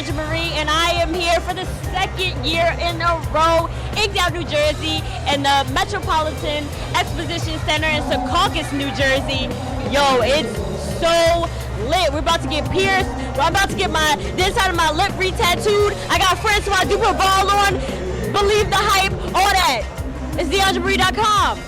Diandra Marie, and I am here for the second year in a row, Inktown, New Jersey, and the Meadowlands Exposition Center in Secaucus, New Jersey. Yo, it's so lit. We're about to get pierced. I'm about to get this side of my lip re-tattooed. I got friends who I do put ball on. Believe the hype, all that. It's DiandraMarie.com.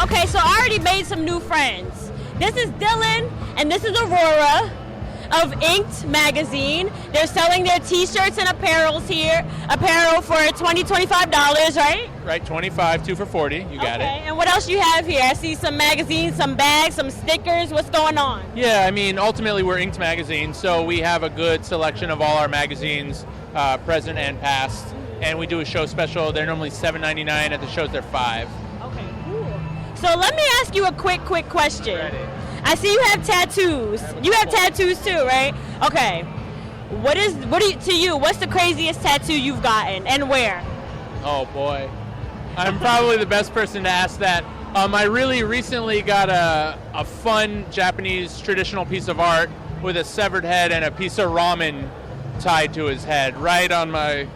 Okay, so I already made some new friends. This is Dylan, and this is Aurora of Inked Magazine. They're selling their t-shirts and apparels here. Apparel for $20, $25, right? Right, 25, 2 for 40. You got it. Okay, and what else you have here? I see some magazines, some bags, some stickers. What's going on? Yeah, I mean, ultimately we're Inked Magazine, so we have a good selection of all our magazines, present and past. And we do a show special. They're normally $7.99. At the shows, they're $5. Okay, cool. So let me ask you a quick question. Ready. I see you have tattoos. You have tattoos too, right? Okay. To you, what's the craziest tattoo you've gotten and where? Oh boy. I'm probably the best person to ask that. I really recently got a fun Japanese traditional piece of art with a severed head and a piece of ramen tied to his head, right on my...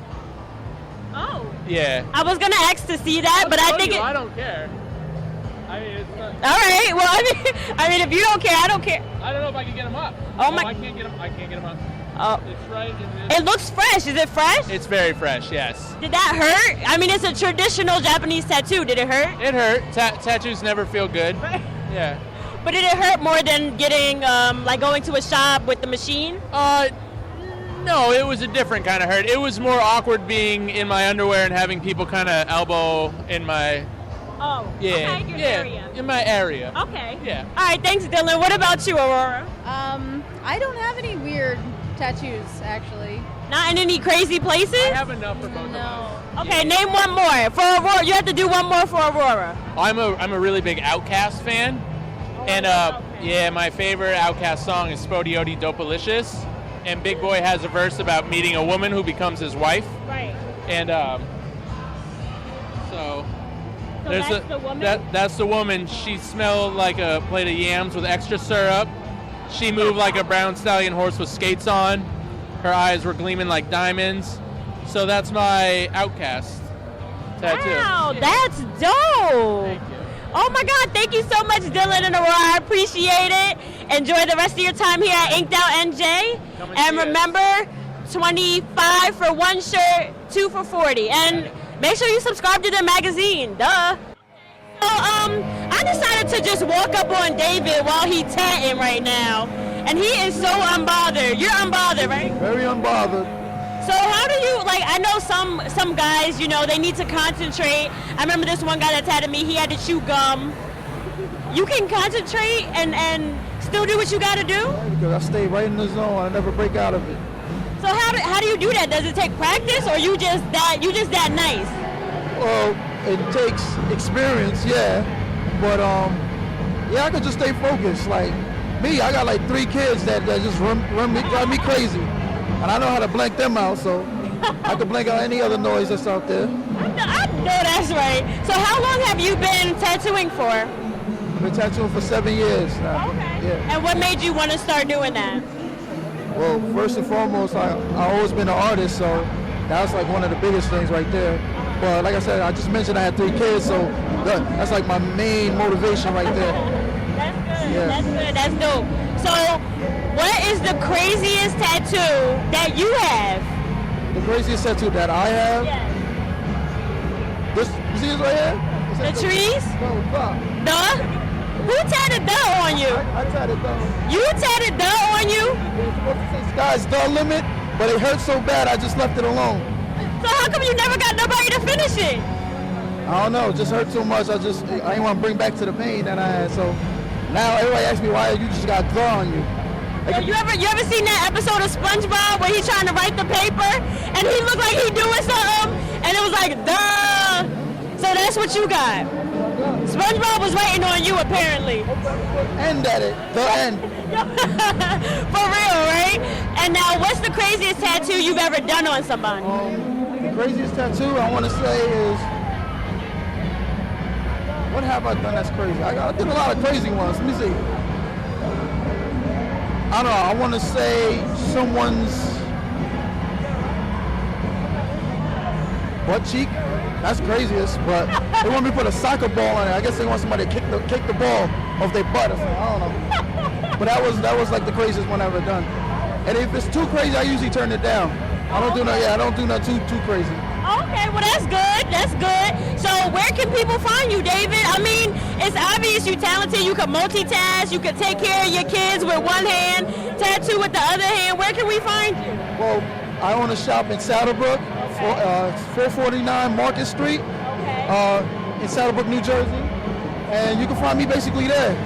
Oh. Yeah. I was gonna ask to see that, but I think I don't care. I mean, it's not... All right. Well, I mean, if you don't care, I don't care. I don't know if I can get him up. Oh my! I can't get him up. Oh. It's right. It looks fresh. Is it fresh? It's very fresh. Yes. Did that hurt? I mean, it's a traditional Japanese tattoo. Did it hurt? It hurt. Tattoos never feel good. Yeah. But did it hurt more than getting like going to a shop with the machine? No, it was a different kind of hurt. It was more awkward being in my underwear and having people kind of elbow in my... Oh, yeah, okay, your area. In my area. Okay. Yeah. All right, thanks, Dylan. What about you, Aurora? I don't have any weird tattoos, actually. Not in any crazy places? I have enough for both of us. Okay, name one more. For Aurora, you have to do one more for Aurora. I'm a really big Outkast fan. And yeah, my favorite Outkast song is Spodioti Dopalicious. And Big Boy has a verse about meeting a woman who becomes his wife. Right. And so that's the woman? That's the woman. She smelled like a plate of yams with extra syrup. She moved like a brown stallion horse with skates on. Her eyes were gleaming like diamonds. So that's my Outkast tattoo. Wow, that's dope. Thank you. Oh my God, thank you so much, Dylan and Aurora. I appreciate it. Enjoy the rest of your time here at Inked Out NJ. And remember, 25 for one shirt, 2 for 40. And make sure you subscribe to the magazine, duh. So, I decided to just walk up on David while he's tatting right now. And he is so unbothered. You're unbothered, right? Very unbothered. So how do you, like, I know some guys, you know, they need to concentrate. I remember this one guy that tatted me, he had to chew gum. You can concentrate and still do what you got to do? Yeah, because I stay right in the zone. I never break out of it. So how do you do that? Does it take practice, or you just that nice? Well, it takes experience, yeah. But yeah, I could just stay focused. Like me, I got like 3 kids that just drive me crazy, and I know how to blank them out. So I could blank out any other noise that's out there. I know that's right. So how long have you been tattooing for? I've been tattooing for 7 years now. Okay. Yeah. And what made you want to start doing that? Well, first and foremost, I always been an artist, so that's like one of the biggest things right there. But like I said, I just mentioned I had 3 kids, so that's like my main motivation right there. That's good. Yeah. That's good. That's dope. So, what is the craziest tattoo that you have? The craziest tattoo that I have? Yes. This, you see this right here? The trees? No, fuck. Duh? Who tatted duh on you? I tatted duh. You tatted duh on you? It was supposed to say sky's the limit, but it hurt so bad I just left it alone. So how come you never got nobody to finish it? I don't know, it just hurt too much. I didn't want to bring back to the pain that I had. So now everybody asks me why you just got draw on you. Like, You ever seen that episode of SpongeBob where he's trying to write the paper and he looked like he doing something and it was like, duh. So that's what you got. SpongeBob was waiting on you apparently. End at it. The end. For real, right? And now what's the craziest tattoo you've ever done on somebody? The craziest tattoo I want to say is, what have I done that's crazy? I did a lot of crazy ones. Let me see. I don't know. I want to say someone's butt cheek. That's craziest, but they want me to put a soccer ball on it. I guess they want somebody to kick the ball off their butt or something. I don't know. But that was like the craziest one I've ever done. And if it's too crazy, I usually turn it down. I don't do nothing too crazy. Okay, well that's good. That's good. So where can people find you, David? I mean, it's obvious you're talented. You can multitask. You can take care of your kids with one hand, tattoo with the other hand. Where can we find you? Well, I own a shop in Saddlebrook, 449 Market Street, in Saddlebrook, New Jersey. And you can find me basically there.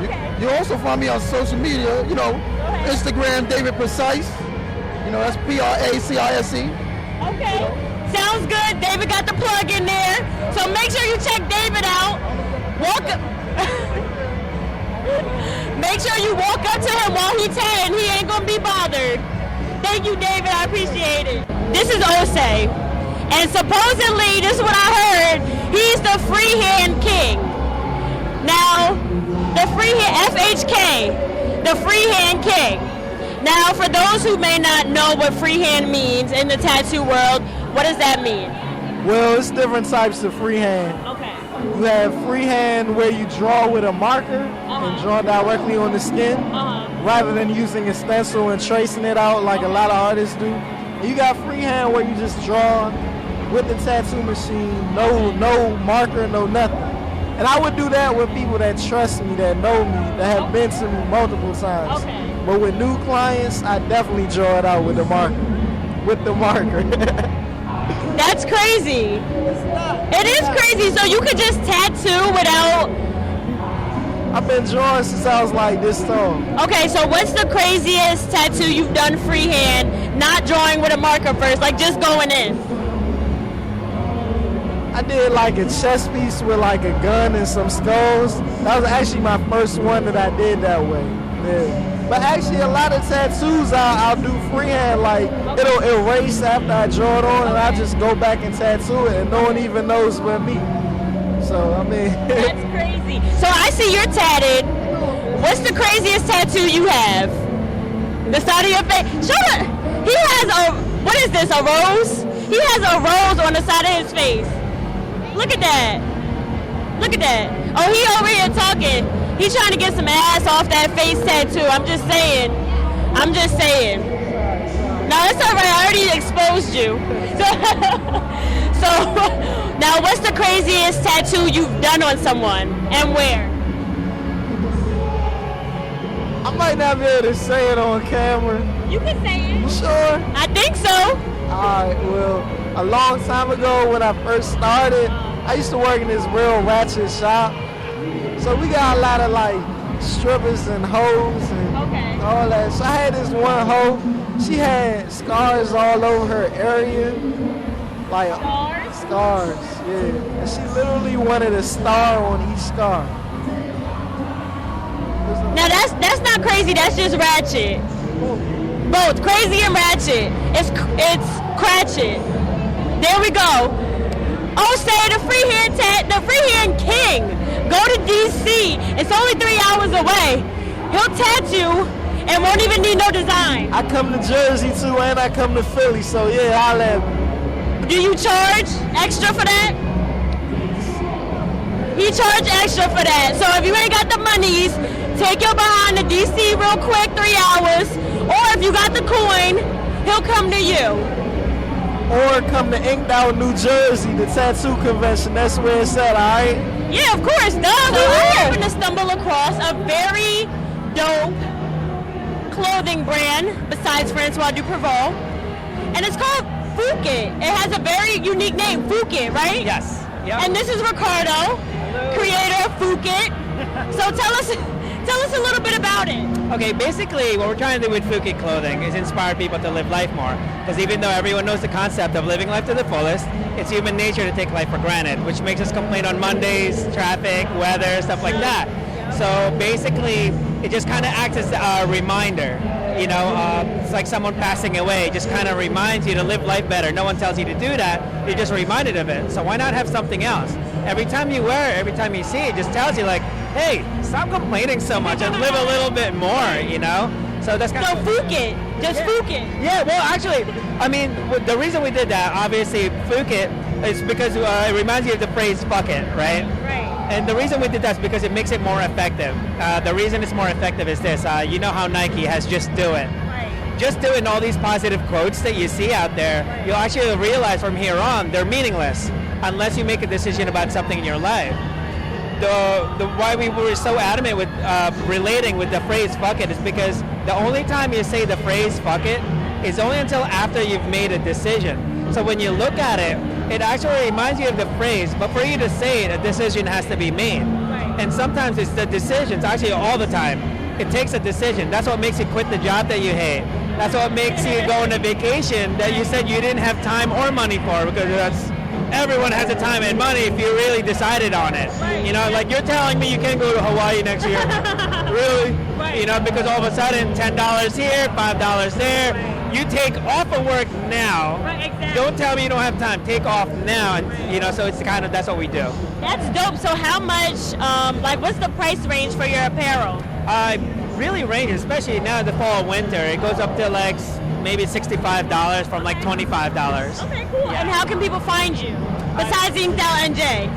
Okay. You also find me on social media, Instagram, David Precise. That's Pracice. Okay. Sounds good. David got the plug in there. So make sure you check David out. Make sure you walk up to him while he's tatting. He ain't gonna be bothered. Thank you, David. I appreciate it. This is Osei. And supposedly, this is what I heard, he's the freehand king. Now, the freehand, FHK, the freehand king. Now, for those who may not know what freehand means in the tattoo world, what does that mean? Well, it's different types of freehand. Okay. You have freehand where you draw with a marker and draw directly on the skin, rather than using a stencil and tracing it out like a lot of artists do. And you got freehand where you just draw with the tattoo machine, no marker, no nothing. And I would do that with people that trust me, that know me, that have been to me multiple times. Okay. But with new clients, I definitely draw it out with the marker. That's crazy. It is crazy. So you could just tattoo without... I've been drawing since I was like this tall. Okay, so what's the craziest tattoo you've done freehand, not drawing with a marker first, like just going in? I did like a chest piece with like a gun and some skulls. That was actually my first one that I did that way. Yeah. But actually a lot of tattoos I'll do freehand, like it'll erase after I draw it on and I just go back and tattoo it and no one even knows but me. So, I mean. That's crazy. So I see you're tatted. What's the craziest tattoo you have? The side of your face? Show it. He has what is this, a rose? He has a rose on the side of his face. Look at that. Look at that. Oh, he over here talking. He's trying to get some ass off that face tattoo. I'm just saying. No, it's all right. I already exposed you. So now what's the craziest tattoo you've done on someone and where? I might not be able to say it on camera. You can say it. You sure? I think so. Alright, well, a long time ago when I first started, I used to work in this real ratchet shop. So we got a lot of like strippers and hoes and all that. So I had this one hoe, she had scars all over her area. Like scars, yeah. And she literally wanted a star on each scar. Now that's not crazy, that's just ratchet. Both crazy and ratchet. It's cratchet. There we go. Osei, the freehand king. Go to DC. It's only 3 hours away. He'll tattoo and won't even need no design. I come to Jersey too, and I come to Philly, so yeah, I'll have. Do you charge extra for that? He charge extra for that. So if you ain't got the monies, take your behind to DC real quick, 3 hours. Or if you got the coin, he'll come to you. Or come to Inked Out, New Jersey, the tattoo convention. That's where it's at, all right? Yeah, of course. Duh. So I happened to stumble across a very dope clothing brand besides Francois Dupervaux, and it's called Fouquet. It has a very unique name, Fouquet, right? Yes. Yep. And this is Ricardo, creator of Phuket. So tell us a little bit about it. Okay, basically what we're trying to do with Phuket Clothing is inspire people to live life more. Because even though everyone knows the concept of living life to the fullest, it's human nature to take life for granted, which makes us complain on Mondays, traffic, weather, stuff like that. So basically, it just kind of acts as a reminder. You know, it's like someone passing away. It just kind of reminds you to live life better. No one tells you to do that. You're just reminded of it. So why not have something else? Every time you wear it, every time you see it, it just tells you like, hey, stop complaining so much and live a little bit more, you know? So that's kind So of... Phuket, just Phuket. Yeah, well, actually, I mean, the reason we did that, obviously, Phuket, is because it reminds you of the phrase fuck it, right? Right. And the reason we did that is because it makes it more effective. The reason it's more effective is this. You know how Nike has just do it. Right. Just doing all these positive quotes that you see out there, you'll actually realize from here on they're meaningless unless you make a decision about something in your life. Why we were so adamant with relating with the phrase fuck it is because the only time you say the phrase fuck it is only until after you've made a decision. So when you look at it, it actually reminds you of the phrase, but for you to say it, a decision has to be made. Right. And sometimes it's the decisions, actually all the time. It takes a decision. That's what makes you quit the job that you hate. That's what makes you go on a vacation that you said you didn't have time or money for, because everyone has the time and money if you really decided on it. Right. You know, like you're telling me you can't go to Hawaii next year. Really? Right. You know, because all of a sudden $10 here, $5 there. You take off of work now. Right, exactly. Don't tell me you don't have time. Take off now, and you know. So it's kind of that's what we do. That's dope. So how much, what's the price range for your apparel? Really ranges, especially now in the fall, winter. It goes up to like maybe $65 from like $25. Okay, cool. Yeah. And how can people find you? Besides Inked Out NJ.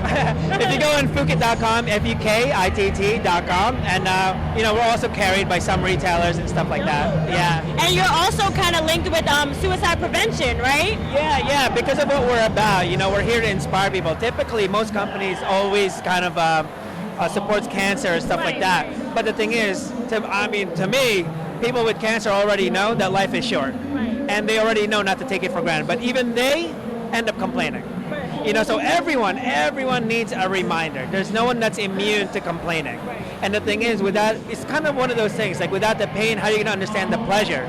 If you go on Phuket.com, Fukitt.com, and you know, we're also carried by some retailers and stuff like that. Yeah. And you're also kind of linked with suicide prevention, right? Yeah, because of what we're about. You know, we're here to inspire people. Typically, most companies always kind of supports cancer and stuff like that. But the thing is, to me, people with cancer already know that life is short. And they already know not to take it for granted. But even they end up complaining. You know, so everyone needs a reminder. There's no one that's immune to complaining. And the thing is, without, it's kind of one of those things, like without the pain, how are you going to understand the pleasure?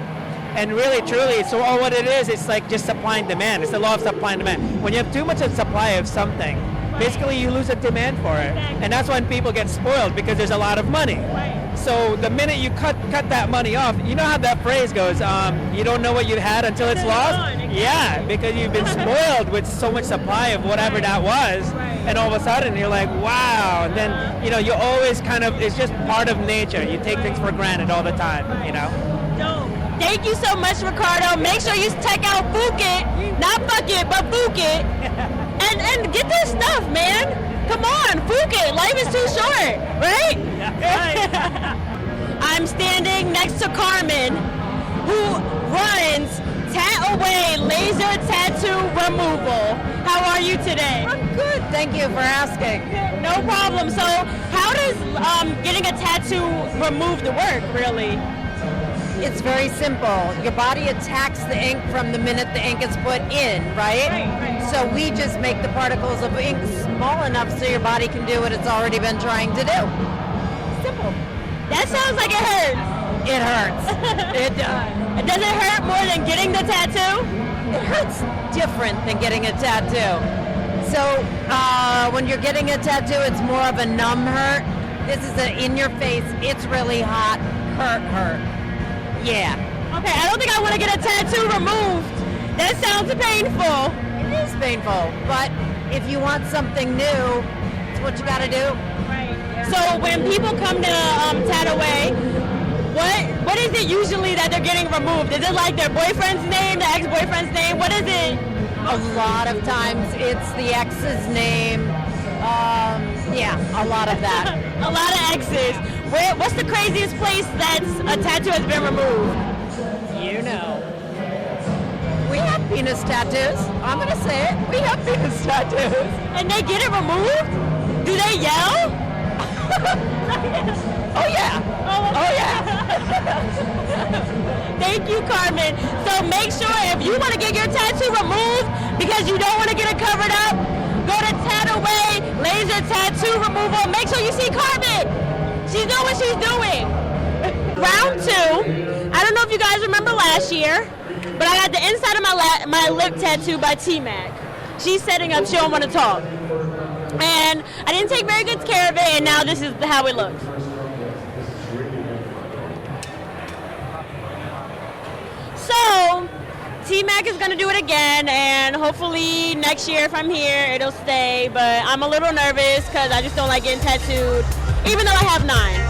And really, truly, so all what it is, it's like just supply and demand. It's the law of supply and demand. When you have too much of supply of something, basically you lose a demand for it. And that's when people get spoiled, because there's a lot of money. So the minute you cut that money off, you know how that phrase goes, you don't know what you had until it's lost? Yeah, because you've been spoiled with so much supply of whatever that was, and all of a sudden you're like, wow, and then, you know, you always kind of, it's just part of nature. You take things for granted all the time, you know? Thank you so much, Ricardo. Make sure you check out Phuket, not Bucket, but Phuket, and get this stuff, man. Come on, Phuket, life is too short, right? I'm standing next to Carmen, who runs Tat Away Laser Tattoo Removal. How are you today? I'm good, thank you for asking. No problem. So how does getting a tattoo removed work, really? It's very simple. Your body attacks the ink from the minute the ink is put in, right? So we just make the particles of ink small enough so your body can do what it's already been trying to do. Simple. That sounds like it hurts. It hurts. It does. Does it hurt more than getting the tattoo? It hurts different than getting a tattoo. So when you're getting a tattoo, it's more of a numb hurt. This is an in your face, it's really hot, hurt. Yeah. Okay, I don't think I want to get a tattoo removed. That sounds painful. It is painful, but if you want something new, it's what you got to do. Right. So when people come to Tataway, what is it usually that they're getting removed? Is it like their boyfriend's name, the ex-boyfriend's name? What is it? A lot of times it's the ex's name. Yeah, a lot of that. A lot of exes. What's the craziest place that a tattoo has been removed? You know. We have penis tattoos. I'm going to say it. We have penis tattoos. And they get it removed? Do they yell? Oh, yeah. Oh, yeah. Thank you, Carmen. So make sure if you want to get your tattoo removed because you don't want to get it covered up, go to Tataway carpet. She's doing what she's doing. Round 2. I don't know if you guys remember last year, but I got the inside of my lip tattooed by T-Mac. She's setting up. She don't want to talk. And I didn't take very good care of it, and now this is how it looks. So, T-Mac is going to do it again, and hopefully next year if I'm here, it'll stay. But I'm a little nervous because I just don't like getting tattooed, even though I have 9.